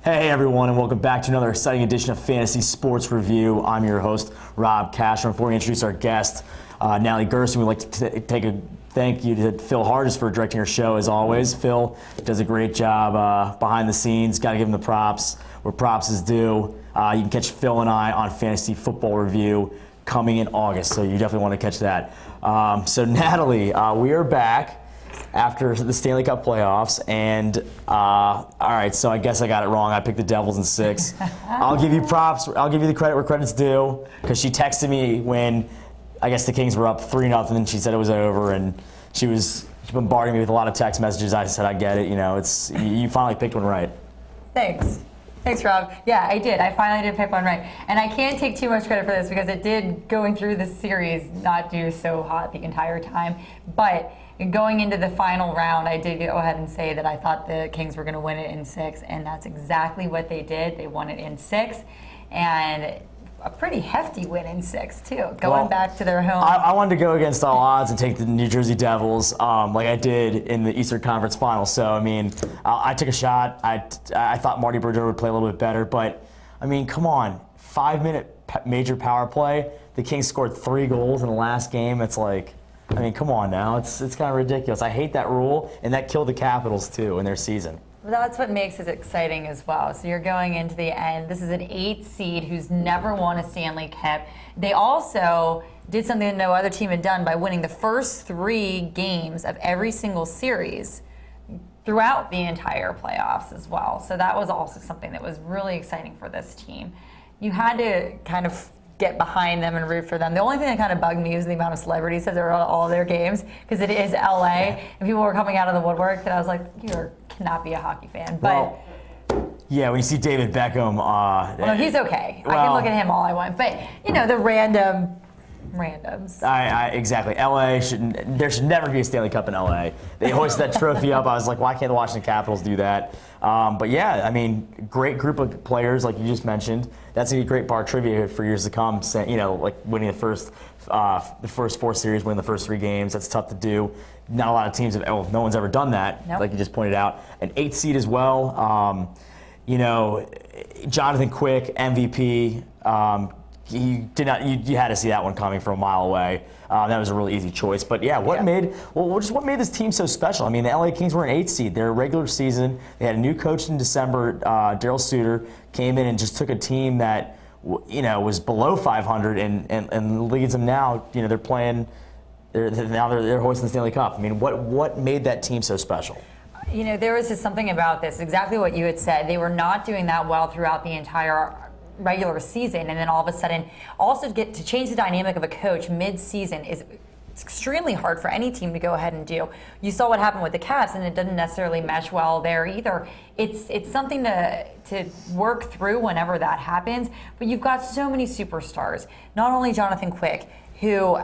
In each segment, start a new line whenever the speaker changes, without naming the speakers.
Hey everyone, and welcome back to another exciting edition of Fantasy Sports Review. I'm your host, Rob Cashner. Before we introduce our guest, Natalie Gerson, we'd like to take a thank you to Phil Hardis for directing our show as always. Phil does a great job behind the scenes. Got to give him the props where props is due. You can catch Phil and I on Fantasy Football Review coming in August, so you definitely want to catch that. So Natalie, we are back after the Stanley Cup playoffs, and all right, so I guess I got it wrong. I picked the Devils in 6. I'll give you props. I'll give you the credit where credit's due, because she texted me when I guess the Kings were up 3-0, and she said it was over, and she was bombarding me with a lot of text messages. I said, I get it. You know, you finally picked one right.
Thanks, Rob. Yeah, I did. I finally did pick one right. And I can't take too much credit for this because it did, going through this series, not do so hot the entire time. But going into the final round, I did go ahead and say that I thought the Kings were going to win it in 6, and that's exactly what they did. They won it in 6, and a pretty hefty win in 6, too, going back to their home.
I wanted to go against all odds and take the New Jersey Devils like I did in the Eastern Conference Finals. So, I mean, I took a shot. I thought Marty Brodeur would play a little bit better. But, I mean, come on. 5-minute major power play. The Kings scored 3 goals in the last game. It's like, I mean, come on now. It's kind of ridiculous. I hate that rule, and that killed the Capitals, too, in their season.
That's what makes it exciting as well. So you're going into the end. This is an 8 seed who's never won a Stanley Cup. They also did something that no other team had done by winning the first 3 games of every single series throughout the entire playoffs as well. So that was also something that was really exciting for this team. You had to kind of get behind them and root for them. The only thing that kind of bugged me was the amount of celebrities that there were at all of their games, because it is LA, and people were coming out of the woodwork that I was like, you cannot be a hockey fan. But
yeah, when you see David Beckham,
well, no, he's okay. I can look at him all I want. But you know, the randoms.
Exactly. There should never be a Stanley Cup in LA. They hoisted that trophy up. I was like, why can't the Washington Capitals do that? But yeah, I mean, great group of players, like you just mentioned. That's gonna be a great part of trivia for years to come. You know, like winning the first 4 series, winning the first 3 games. That's tough to do. Not a lot of teams have. Oh, no one's ever done that.
Nope.
Like you just pointed out. An 8 seed as well. You know, Jonathan Quick, MVP. You had to see that one coming from a mile away. That was a really easy choice. But yeah, what made this team so special? I mean, the LA Kings were an 8 seed. Their regular season, they had a new coach in December. Daryl Suter came in and just took a team that was below 500 and leads them now. You know, they're playing. They're hoisting the Stanley Cup. I mean, what made that team so special?
You know, there was just something about this. Exactly what you had said. They were not doing that well throughout the entire regular season, and then all of a sudden also to change the dynamic of a coach mid-season is extremely hard for any team to go ahead and do. You saw what happened with the Caps, and it doesn't necessarily mesh well there either. It's something to work through whenever that happens, but you've got so many superstars. Not only Jonathan Quick, who,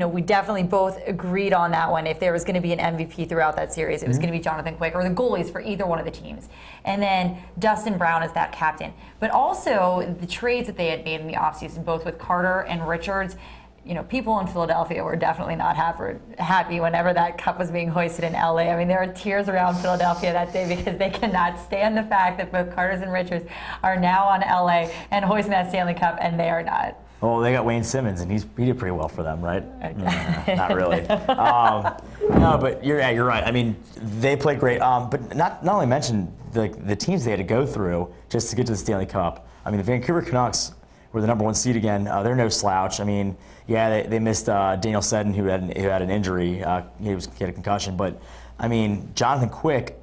we definitely both agreed on that one. If there was going to be an MVP throughout that series, it was going to be Jonathan Quick, or the goalies for either one of the teams. And then Dustin Brown as that captain. But also the trades that they had made in the offseason, both with Carter and Richards. You know, people in Philadelphia were definitely not happy whenever that cup was being hoisted in LA. I mean, there were tears around Philadelphia that day because they cannot stand the fact that both Carter and Richards are now on LA and hoisting that Stanley Cup, and they are not.
Well, they got Wayne Simmons, and he did pretty well for them, right? Okay. Not really. No, but you're right. I mean, they played great. But not only mention the teams they had to go through just to get to the Stanley Cup. I mean, the Vancouver Canucks were the #1 seed again. They're no slouch. I mean, yeah, they missed Daniel Sedin, who had an injury. He had a concussion. But I mean, Jonathan Quick.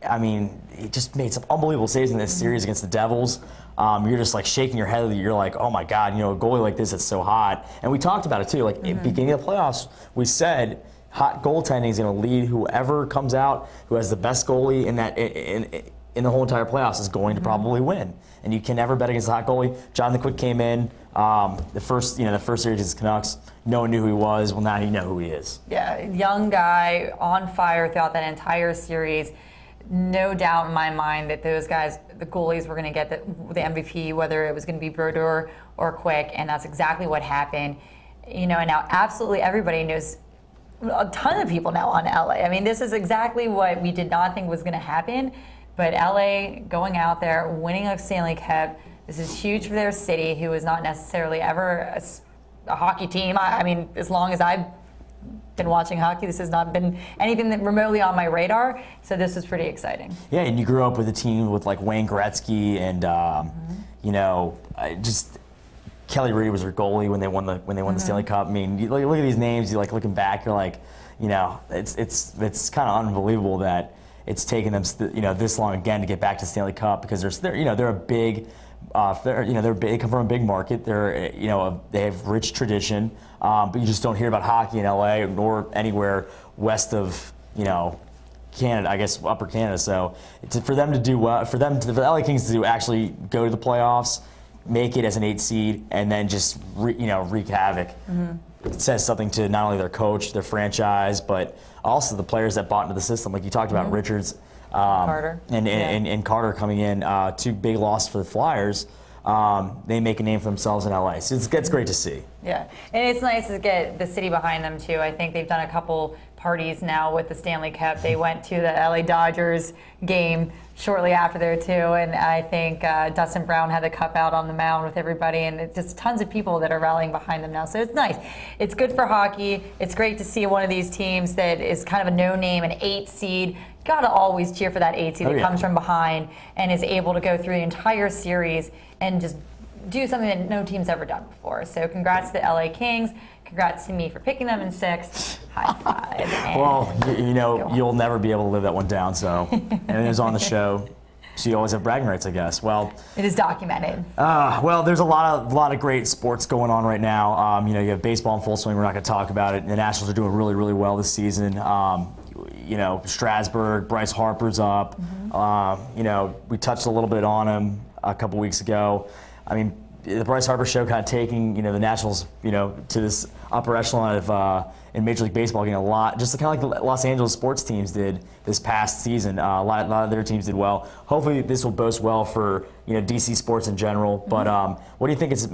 I mean, he just made some unbelievable saves in this series against the Devils. You're just like shaking your head. You're like, oh my God, a goalie like this is so hot. And we talked about it too. Like at the beginning of the playoffs, we said hot goaltending is going to lead whoever comes out who has the best goalie in the whole entire playoffs is going to probably win. And you can never bet against a hot goalie. Jonathan Quick came in the first series against the Canucks. No one knew who he was. Well, now you know who he is.
Yeah, young guy on fire throughout that entire series. No doubt in my mind that those guys, the goalies, were going to get the MVP, whether it was going to be Brodeur or Quick, and that's exactly what happened. And now absolutely everybody knows, a ton of people now on LA. I mean, this is exactly what we did not think was going to happen. But LA going out there, winning a Stanley Cup, this is huge for their city, who was not necessarily ever a hockey team. I mean, as long as I've been watching hockey, this has not been anything that remotely on my radar. So this is pretty exciting.
Yeah, and you grew up with a team with like Wayne Gretzky and you know, just Kelly Reed was their goalie when they won the Stanley Cup. I mean, you look at these names. You like looking back. You're like, you know, it's kind of unbelievable that it's taken them this long again to get back to Stanley Cup, because they're a big. They come from a big market. They have rich tradition, but you just don't hear about hockey in LA nor anywhere west of Canada, I guess Upper Canada. So for them to do well, for the LA Kings to actually go to the playoffs, make it as an 8 seed, and then just wreak havoc. It says something to not only their coach, their franchise, but also the players that bought into the system. Like you talked about, Richards.
Carter.
And Carter coming in, 2 big losses for the Flyers. They make a name for themselves in LA. So it's great to see.
Yeah, and it's nice to get the city behind them too. I think they've done a couple parties now with the Stanley Cup. They went to the LA Dodgers game shortly after there too, and I think Dustin Brown had the cup out on the mound with everybody, and it's just tons of people that are rallying behind them now. So it's nice. It's good for hockey. It's great to see one of these teams that is kind of a no-name, an 8 seed. Gotta always cheer for that 8 seed that comes from behind and is able to go through the entire series and just do something that no team's ever done before. So congrats to the LA Kings. Congrats to me for picking them in 6. High five.
Well, you'll never be able to live that one down. So, and it was on the show, so you always have bragging rights, I guess. Well,
it is documented.
Well, there's a lot of great sports going on right now. You have baseball in full swing. We're not going to talk about it. The Nationals are doing really, really well this season. Strasburg, Bryce Harper's up. We touched a little bit on him a couple weeks ago. I mean, the Bryce Harper show kind of taking the Nationals to this upper echelon of in Major League Baseball, getting a lot, just kind of like the Los Angeles sports teams did this past season. A lot of their teams did well. Hopefully, this will boast well for DC sports in general. But what do you think is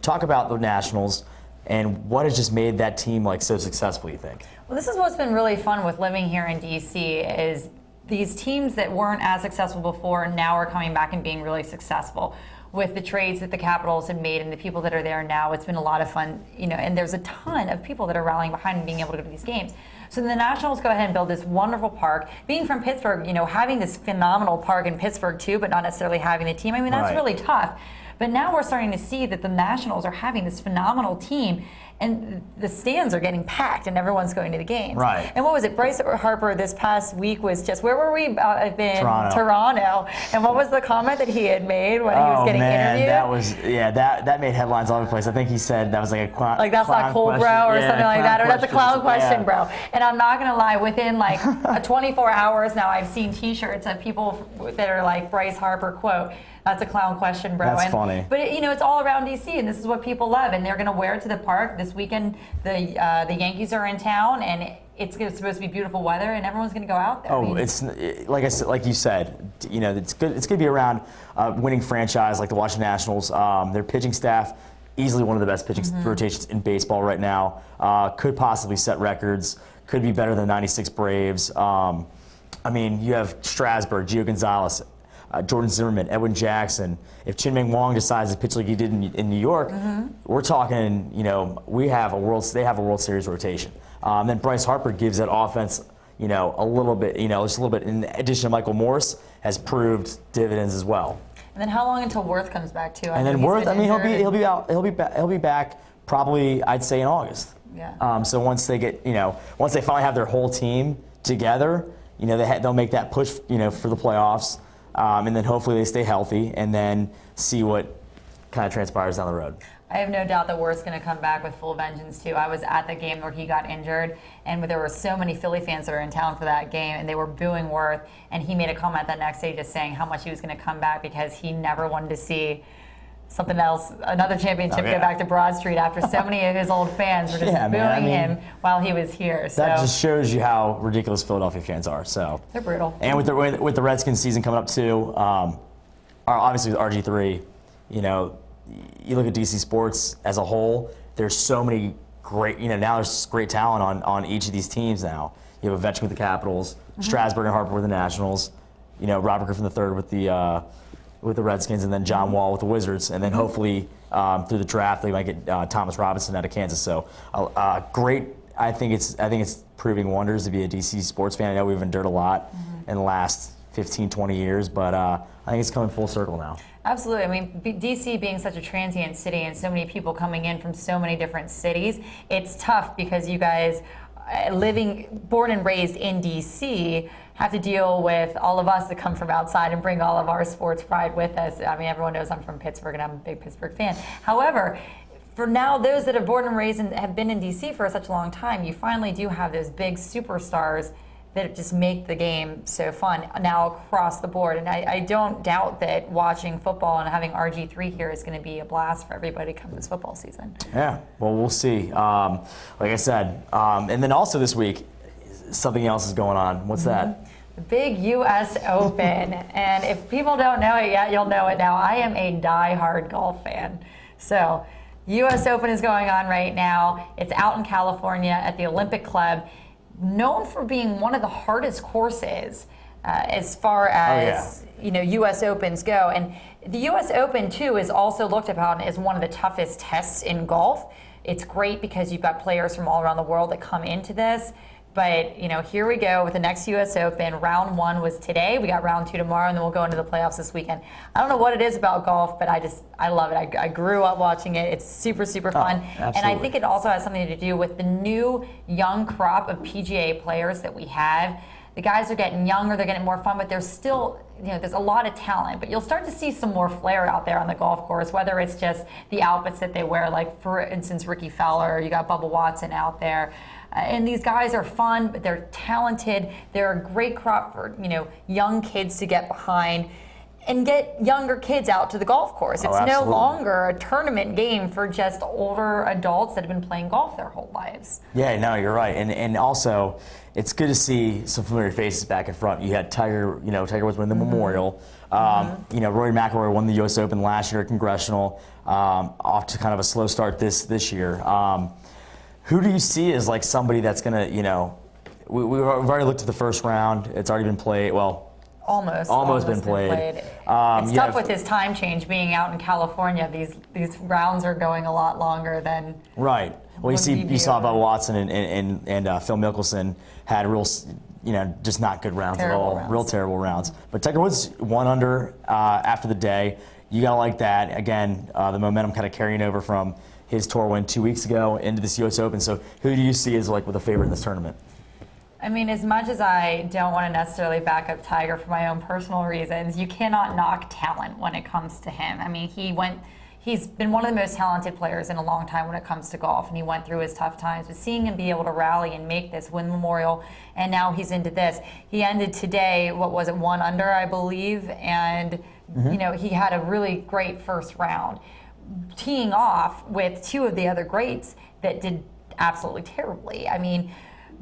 talk about the Nationals and what has just made that team so successful, you think?
Well, this is what's been really fun with living here in DC is these teams that weren't as successful before now are coming back and being really successful. With the trades that the Capitals have made and the people that are there now, it's been a lot of fun, and there's a ton of people that are rallying behind and being able to go to these games. So the Nationals go ahead and build this wonderful park. Being from Pittsburgh, having this phenomenal park in Pittsburgh too, but not necessarily having the team, I mean, that's really tough. But now we're starting to see that the Nationals are having this phenomenal team, and the stands are getting packed, and everyone's going to the games.
Right.
And what was it? Bryce Harper this past week was just, where were we?
Toronto.
And what was the comment that he had made when he was getting interviewed?
That made headlines all over the place. I think he said that was like a clown.
Like that's not cool, bro, or something like that, or that's a clown question, bro. And I'm not gonna lie, within 24 hours now, I've seen T-shirts of people that are like Bryce Harper quote. That's a clown question, bro.
That's funny.
But it's all around DC, and this is what people love, and they're going to wear it to the park this weekend. The Yankees are in town, and it's supposed to be beautiful weather, and everyone's going to go out there.
Oh, it's like you said, it's good. It's going to be around winning franchise like the Washington Nationals. Their pitching staff, easily one of the best pitching rotations in baseball right now. Could possibly set records. Could be better than '96 Braves. You have Strasburg, Gio Gonzalez, Jordan Zimmerman, Edwin Jackson. If Chin-Meng Wong decides to pitch like he did in New York, we're talking, they have a World Series rotation. Then Bryce Harper gives that offense, a little bit, just a little bit. In addition to Michael Morse, has proved dividends as well.
And then how long until Worth comes back too?
And then Worth, he'll be back probably, I'd say, in August.
Yeah.
So once they get, once they finally have their whole team together, they'll make that push, for the playoffs. And then hopefully they stay healthy and then see what kind of transpires down the road.
I have no doubt that Worth's going to come back with full vengeance, too. I was at the game where he got injured, and there were so many Philly fans that were in town for that game, and they were booing Worth. And he made a comment that next day just saying how much he was going to come back because he never wanted to see something else, another championship go back to Broad Street after so many of his old fans were just booing him while he was here. So
that just shows you how ridiculous Philadelphia fans are. So
they're brutal.
And with the Redskins season coming up too, obviously with RG3, you look at DC sports as a whole. There's so many great, now there's great talent on each of these teams now. You have Ovechkin with the Capitals, Strasburg and Harper with the Nationals. Robert Griffin III with the Redskins, and then John Wall with the Wizards, and then hopefully through the draft they might get Thomas Robinson out of Kansas. So great. I think it's proving wonders to be a DC sports fan. I know we've endured a lot in the last 15, 20 years, but I think it's coming full circle now.
Absolutely. I mean, DC being such a transient city and so many people coming in from so many different cities, it's tough because you guys, born and raised in DC, have to deal with all of us that come from outside and bring all of our sports pride with us. I mean, everyone knows I'm from Pittsburgh and I'm a big Pittsburgh fan. However, for now, those that are born and raised and have been in DC for such a long time, you finally do have those big superstars that just make the game so fun now across the board. And I don't doubt that watching football and having RG3 here is going to be a blast for everybody come this football season.
Yeah, well, we'll see. Like I said, and then also this week, something else is going on. What's that?
The big U.S. Open. And if people don't know it yet, you'll know it now. I am a die-hard golf fan. So U.S. Open is going on right now. It's out in California at the Olympic Club, known for being one of the hardest courses as far as U.S. Opens go. And the U.S. Open, too, is also looked upon as one of the toughest tests in golf. It's great because you've got players from all around the world that come into this. But, here we go with the next U.S. Open. Round 1 was today. We got round 2 tomorrow, and then we'll go into the playoffs this weekend. I don't know what it is about golf, but I love it. I grew up watching it. It's super, super fun.
Absolutely.
And I think it also has something to do with the new young crop of PGA players that we have. The guys are getting younger, they're getting more fun, but there's still, there's a lot of talent. But you'll start to see some more flair out there on the golf course, whether it's just the outfits that they wear, like, for instance, Ricky Fowler, you got Bubba Watson out there. And these guys are fun, but they're talented. They're a great crop for, young kids to get behind and get younger kids out to the golf course. It's no longer a tournament game for just older adults that have been playing golf their whole lives.
Yeah, no, you're right. And also, it's good to see some familiar faces back in front. You had Tiger, Tiger was winning the Memorial. Rory McIlroy won the U.S. Open last year at Congressional, off to kind of a slow start this year. Who do you see as like somebody that's going to, we've already looked at the first round. It's already been played. Well, almost been played.
It's tough with this time change being out in California. These rounds are going a lot longer than
right. Well, you saw Bubba Watson and Phil Mickelson had real, just not good rounds at all. Real terrible rounds. But Tiger Woods 1 under after the day. You gotta like that. Again, the momentum kind of carrying over from his tour win 2 weeks ago into this U.S. Open. So who do you see as like with a favorite in this tournament?
I mean, as much as I don't want to necessarily back up Tiger for my own personal reasons, you cannot knock talent when it comes to him. I mean, he's been one of the most talented players in a long time when it comes to golf, and he went through his tough times. But seeing him be able to rally and make this, win Memorial, and now he's into this. He ended today, 1 under, I believe, and he had a really great first round, teeing off with 2 of the other greats that did absolutely terribly. I mean,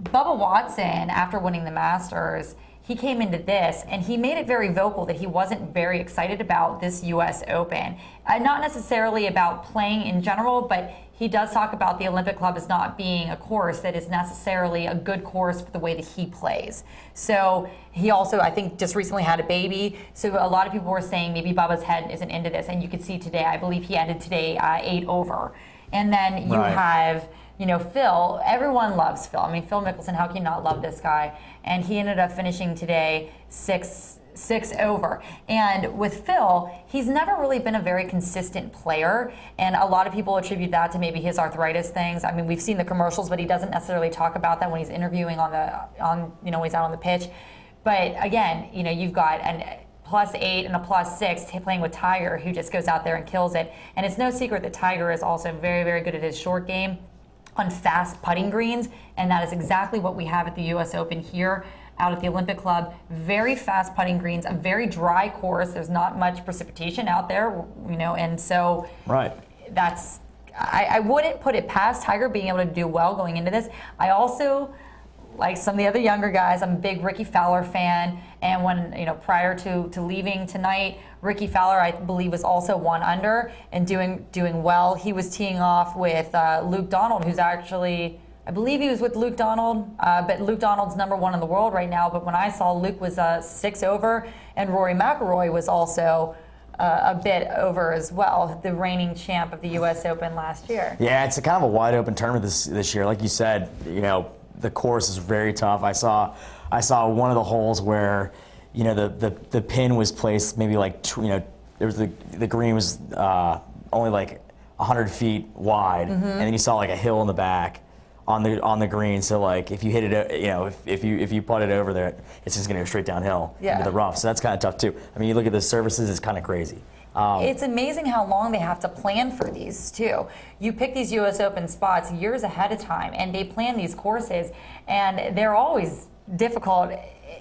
Bubba Watson, after winning the Masters, he came into this and he made it very vocal that he wasn't very excited about this U.S. Open. Not necessarily about playing in general, but he does talk about the Olympic Club as not being a course that is necessarily a good course for the way that he plays. So he also, I think, just recently had a baby. So a lot of people were saying maybe Bubba's head isn't into this. And you could see today, I believe he ended today 8 over. And then you have, Phil. Everyone loves Phil. I mean, Phil Mickelson, how can you not love this guy? And he ended up finishing today 6 over. And with Phil, he's never really been a very consistent player, and a lot of people attribute that to maybe his arthritis things. I mean, we've seen the commercials, but he doesn't necessarily talk about that when he's interviewing when he's out on the pitch. But again, you've got an +8 and a +6 playing with Tiger, who just goes out there and kills it. And it's no secret that Tiger is also very, very good at his short game on fast putting greens, and that is exactly what we have at the U.S. Open here out at the Olympic Club. Very fast putting greens, a very dry course. There's not much precipitation out there, and so that's, I wouldn't put it past Tiger being able to do well going into this. I also, like some of the other younger guys, I'm a big Ricky Fowler fan, and when, prior to leaving tonight, Ricky Fowler, I believe, was also 1 under and doing well. He was teeing off with Luke Donald, who's actually I believe he was with Luke Donald, but Luke Donald's #1 in the world right now. But when I saw Luke was 6 over, and Rory McIlroy was also a bit over as well, the reigning champ of the U.S. Open last year.
Yeah, it's a kind of a wide open tournament this year. Like you said, the course is very tough. I saw one of the holes where, the pin was placed maybe like, there was the green was only like 100 feet wide, and then you saw like a hill in the back on the green. So like if you hit it, if you putt it over there, it's just going to go straight downhill into the rough. So that's kind of tough too. I mean, you look at the surfaces; it's kind of crazy.
It's amazing how long they have to plan for these too. You pick these U.S. Open spots years ahead of time, and they plan these courses, and they're always difficult,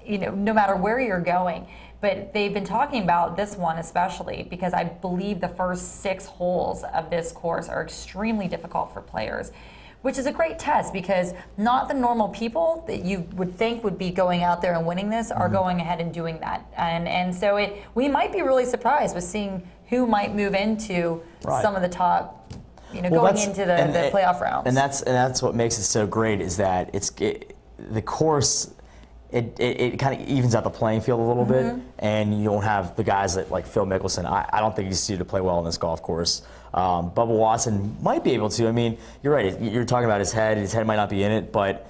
no matter where you're going. But they've been talking about this one especially because I believe the first 6 holes of this course are extremely difficult for players, which is a great test because not the normal people that you would think would be going out there and winning this are going ahead and doing that. And so we might be really surprised with seeing who might move into some of the top, going into the playoff rounds.
And that's what makes it so great is that the course. It kind of evens out the playing field a little bit, and you don't have the guys that like Phil Mickelson. I don't think he's suited to play well on this golf course. Bubba Watson might be able to. I mean, you're right. You're talking about his head. His head might not be in it, but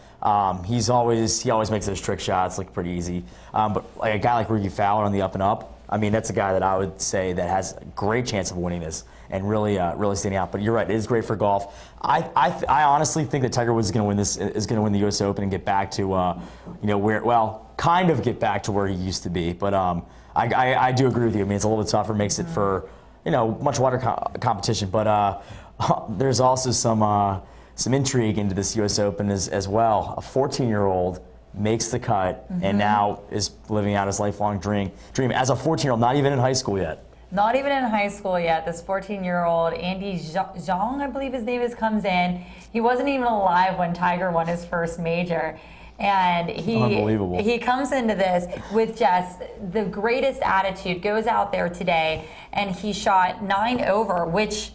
he always makes those trick shots look pretty easy. But like a guy like Ricky Fowler on the up and up, I mean, that's a guy that I would say that has a great chance of winning this and really standing out. But you're right, it is great for golf. I honestly think that Tiger Woods is going to win the U.S. Open and get back to kind of get back to where he used to be. But I do agree with you. I mean, it's a little bit tougher, makes it for much wider competition. But there's also some intrigue into this U.S. Open as well. A 14-year-old makes the cut and now is living out his lifelong dream as a 14-year-old, not even in high school yet.
Not even in high school yet. This 14-year-old, Andy Zhang, I believe his name is, comes in. He wasn't even alive when Tiger won his first major. And he comes into this with just the greatest attitude, goes out there today, and he shot 9 over, which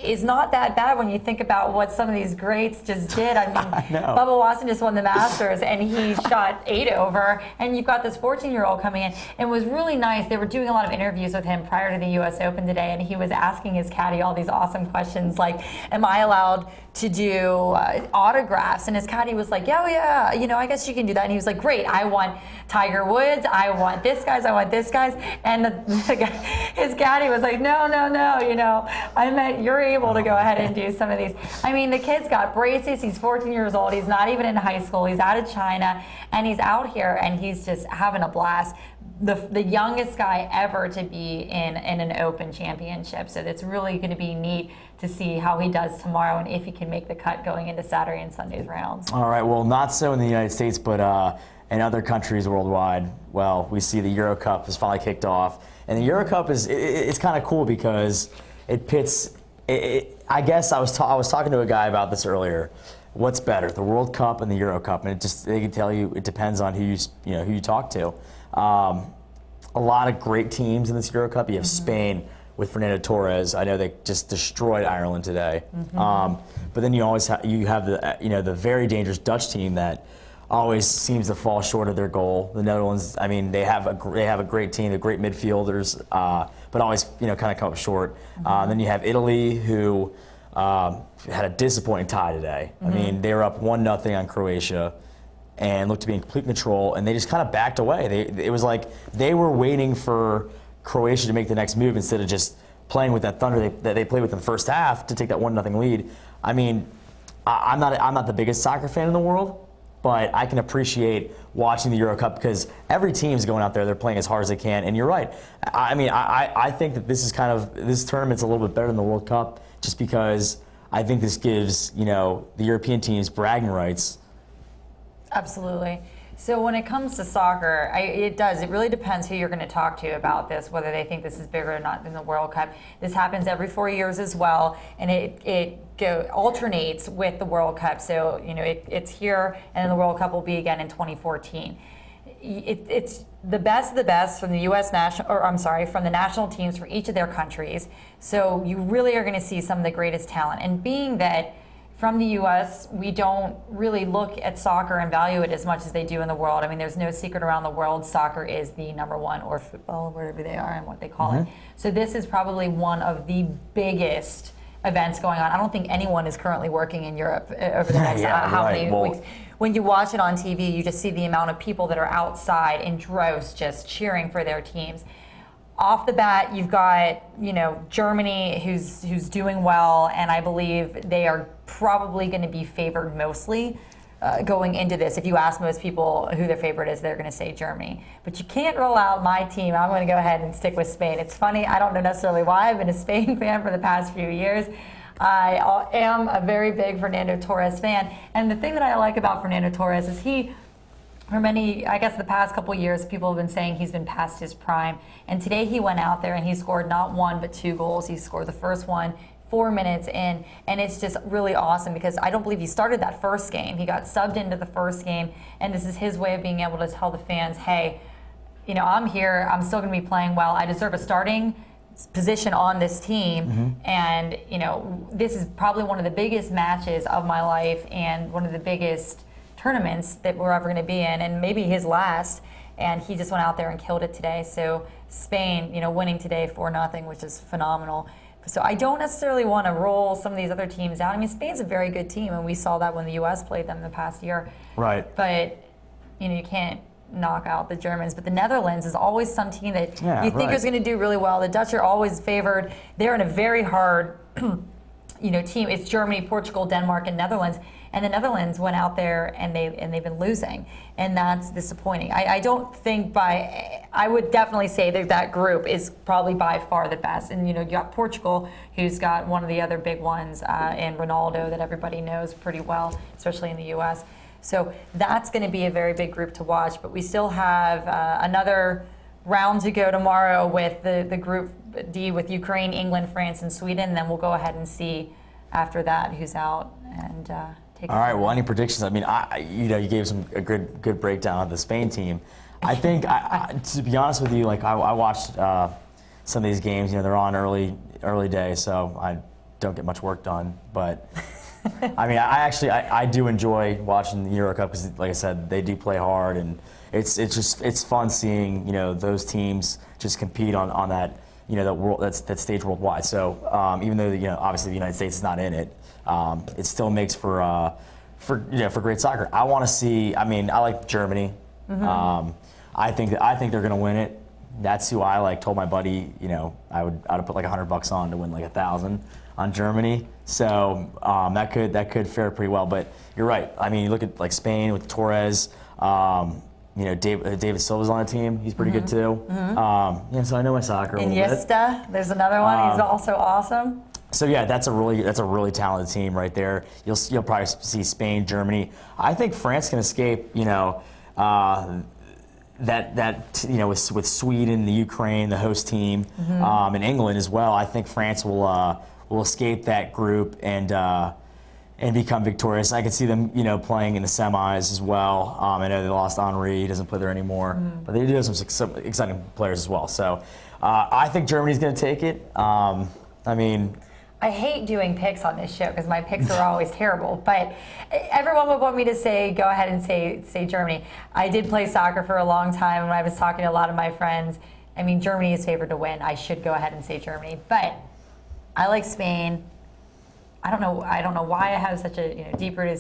is not that bad when you think about what some of these greats just did. I mean, Bubba Watson just won the Masters, and he shot 8 over, and you've got this 14-year-old coming in. And it was really nice. They were doing a lot of interviews with him prior to the U.S. Open today, and he was asking his caddy all these awesome questions like, am I allowed to do autographs? And his caddy was like, yeah, I guess you can do that. And he was like, great, I want Tiger Woods, I want this guy's, I want this guy's. And his caddy was like, no, I meant you're able to go ahead and do some of these. I mean, the kid's got braces, he's 14 years old, he's not even in high school, he's out of China, and he's out here and he's just having a blast. The youngest guy ever to be in an Open championship. So it's really going to be neat to see how he does tomorrow and if he can make the cut going into Saturday and Sunday's rounds. All
right, well, not so in the United States, but in other countries worldwide. Well, we see the Euro Cup has finally kicked off. And the Euro Cup it's kind of cool because it pits, I guess I was talking to a guy about this earlier. What's better, the World Cup and the Euro Cup? And they can tell you it depends on who you talk to. A lot of great teams in this Euro Cup. You have Spain with Fernando Torres. I know they just destroyed Ireland today. But then you always have the very dangerous Dutch team that always seems to fall short of their goal. The Netherlands, I mean, they have a great team, they're great midfielders, but always kind of come up short. Then you have Italy, who had a disappointing tie today. I mean, they were up 1-0 on Croatia and looked to be in complete control, and they just kind of backed away. It was like they were waiting for Croatia to make the next move instead of just playing with that thunder that they played with in the first half to take that 1-0 lead. I mean, I'm not the biggest soccer fan in the world, but I can appreciate watching the Euro Cup because every team's going out there, they're playing as hard as they can. And you're right. I mean, I think that this tournament's a little bit better than the World Cup just because I think this gives, the European teams bragging rights.
Absolutely. So when it comes to soccer, it really depends who you're going to talk to about this, whether they think this is bigger or not than the World Cup. This happens every 4 years as well, and it alternates with the World Cup. So, it's here, and then the World Cup will be again in 2014. It's the best of the best from the from the national teams for each of their countries. So you really are going to see some of the greatest talent. And being that from the U.S., we don't really look at soccer and value it as much as they do in the world. I mean, there's no secret around the world. Soccer is the #1, or football, wherever they are and what they call it. So this is probably one of the biggest events going on. I don't think anyone is currently working in Europe over the next how many weeks. When you watch it on TV, you just see the amount of people that are outside in droves just cheering for their teams. Off the bat, you've got, Germany who's doing well, and I believe they are probably going to be favored mostly going into this. If you ask most people who their favorite is, they're going to say Germany. But you can't roll out my team. I'm going to go ahead and stick with Spain. It's funny, I don't know necessarily why. I've been a Spain fan for the past few years. I am a very big Fernando Torres fan, and the thing that I like about Fernando Torres is for the past couple years, people have been saying he's been past his prime. And today he went out there and he scored not 1 but 2 goals. He scored the first one 4 minutes in, and it's just really awesome because I don't believe he started that first game. He got subbed into the first game, and this is his way of being able to tell the fans, hey, I'm here. I'm still going to be playing well. I deserve a starting position on this team, and this is probably one of the biggest matches of my life and one of the biggest tournaments that we're ever going to be in, and maybe his last, and he just went out there and killed it today. So Spain, winning today 4-0, which is phenomenal. So I don't necessarily want to roll some of these other teams out. I mean, Spain's a very good team, and we saw that when the U.S. played them the past year.
Right.
But you can't knock out the Germans. But the Netherlands is always some team that you think is going to do really well. The Dutch are always favored. They're in a very hard team. It's Germany, Portugal, Denmark, and Netherlands. And the Netherlands went out there and they've been losing, and that's disappointing. I don't think I would definitely say that group is probably by far the best. And you got Portugal, who's got one of the other big ones, and Ronaldo that everybody knows pretty well, especially in the U.S. So that's going to be a very big group to watch. But we still have another round to go tomorrow with the Group D with Ukraine, England, France, and Sweden. And then we'll go ahead and see after that who's out and.
All right. Well, any predictions? I mean, you gave a good breakdown of the Spain team. I think, to be honest with you, I watched some of these games. They're on early day, so I don't get much work done. But I mean, I do enjoy watching the Euro Cup because, like I said, they do play hard, and it's fun seeing those teams just compete on that that stage worldwide. So even though obviously the United States is not in it. It still makes for great soccer. I want to see. I mean, I like Germany. I think they're going to win it. That's who I told my buddy. I would put $100 on to win 1,000 on Germany. So that could fare pretty well. But you're right. I mean, you look at Spain with Torres. David Silva's on the team. He's pretty good too. So I know my soccer a little bit.
Iniesta, there's another one. He's also awesome.
So yeah, that's a really talented team right there. You'll probably see Spain, Germany. I think France can escape. With Sweden, the Ukraine, the host team, and England as well. I think France will escape that group and become victorious. I can see them playing in the semis as well. I know they lost Henry; he doesn't play there anymore, but they do have some exciting players as well. So I think Germany's going to take it.
I hate doing picks on this show because my picks are always terrible, but everyone would want me to go ahead and say Germany. I did play soccer for a long time, and I was talking to a lot of my friends. I mean, Germany is favored to win. I should go ahead and say Germany, but I like Spain. I don't know why I have such a deep-rooted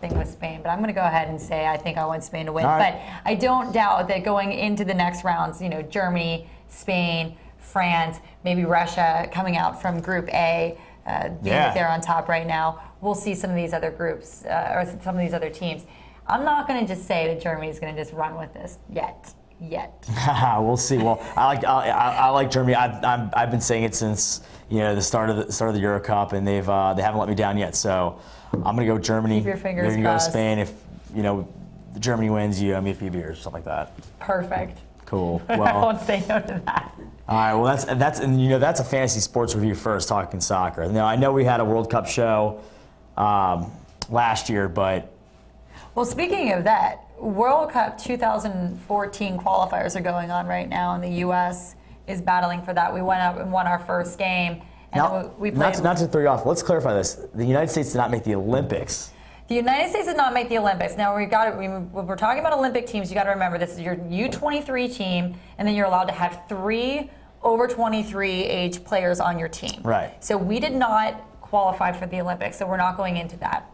thing with Spain, but I'm going to go ahead and say I think I want Spain to win. Right. But I don't doubt that going into the next rounds, Germany, Spain, France, maybe Russia coming out from Group A, being that they're on top right now. We'll see some of these other groups or some of these other teams. I'm not going to just say that Germany is going to just run with this yet.
We'll see. Well, I like Germany. I've been saying it since the start of the Euro Cup, and they haven't let me down yet. So I'm going to go Germany.
Keep your fingers crossed.
There you go, Spain. If Germany wins, you owe me a few beers, something like that.
Perfect.
Cool. Well,
I won't say no to that.
All right. Well, that's a fantasy sports review first, talking soccer. Now I know we had a World Cup show last year, but
well, speaking of that, World Cup 2014 qualifiers are going on right now, and the U.S. is battling for that. We went up and won our first game, And
Now,
then we played.
not to throw you off, let's clarify this. The United States did not make the Olympics.
The United States did not make the Olympics. Now, when we're talking about Olympic teams, you got to remember this is your U23 team, and then you're allowed to have 3 over 23 age players on your team.
Right.
So we did not qualify for the Olympics, so we're not going into that.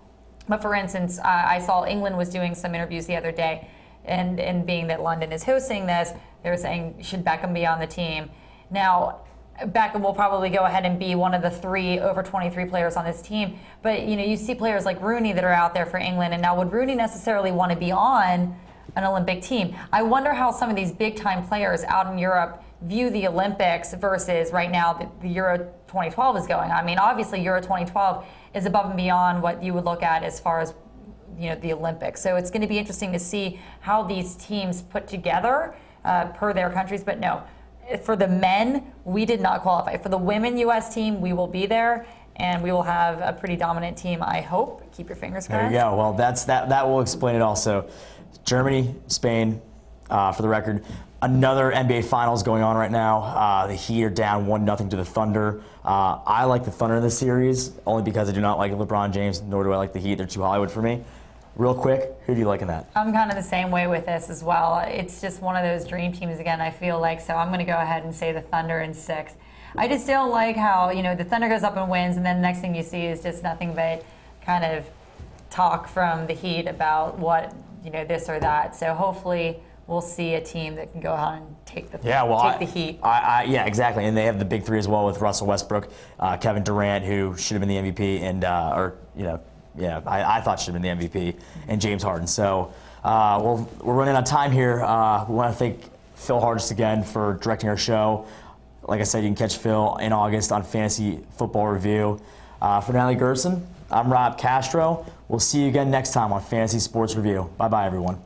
But for instance, I saw England was doing some interviews the other day, and being that London is hosting this, they were saying, should Beckham be on the team? Now, Beckham will probably go ahead and be one of the 3 over 23 players on this team. But you see players like Rooney that are out there for England, and now would Rooney necessarily want to be on an Olympic team? I wonder how some of these big-time players out in Europe view the Olympics versus right now the Euro 2012 is going. I mean, obviously Euro 2012 is above and beyond what you would look at as far as the Olympics. So it's going to be interesting to see how these teams put together per their countries. But no, for the men, we did not qualify. For the women U.S. team, we will be there, and we will have a pretty dominant team, I hope. Keep your fingers crossed.
There you go. Well, that will explain it also. Germany, Spain, for the record. Another NBA Finals going on right now. The Heat are down 1-0 to the Thunder. I like the Thunder in this series, only because I do not like LeBron James, nor do I like the Heat. They're too Hollywood for me. Real quick, who do you like in that? I'm
kind of the same way with this as well. It's just one of those dream teams again, I feel like, so I'm going to go ahead and say the Thunder in 6. I just don't like how, the Thunder goes up and wins, and then the next thing you see is just nothing but kind of talk from the Heat about what, this or that. So hopefully we'll see a team that can go out and take the Heat.
Yeah, exactly. And they have the big 3 as well with Russell Westbrook, Kevin Durant, who should have been the MVP, and I thought should have been the MVP, and James Harden. So we're running out of time here. We want to thank Phil Hardest again for directing our show. Like I said, you can catch Phil in August on Fantasy Football Review. For Natalie Gerson, I'm Rob Castro. We'll see you again next time on Fantasy Sports Review. Bye-bye, everyone.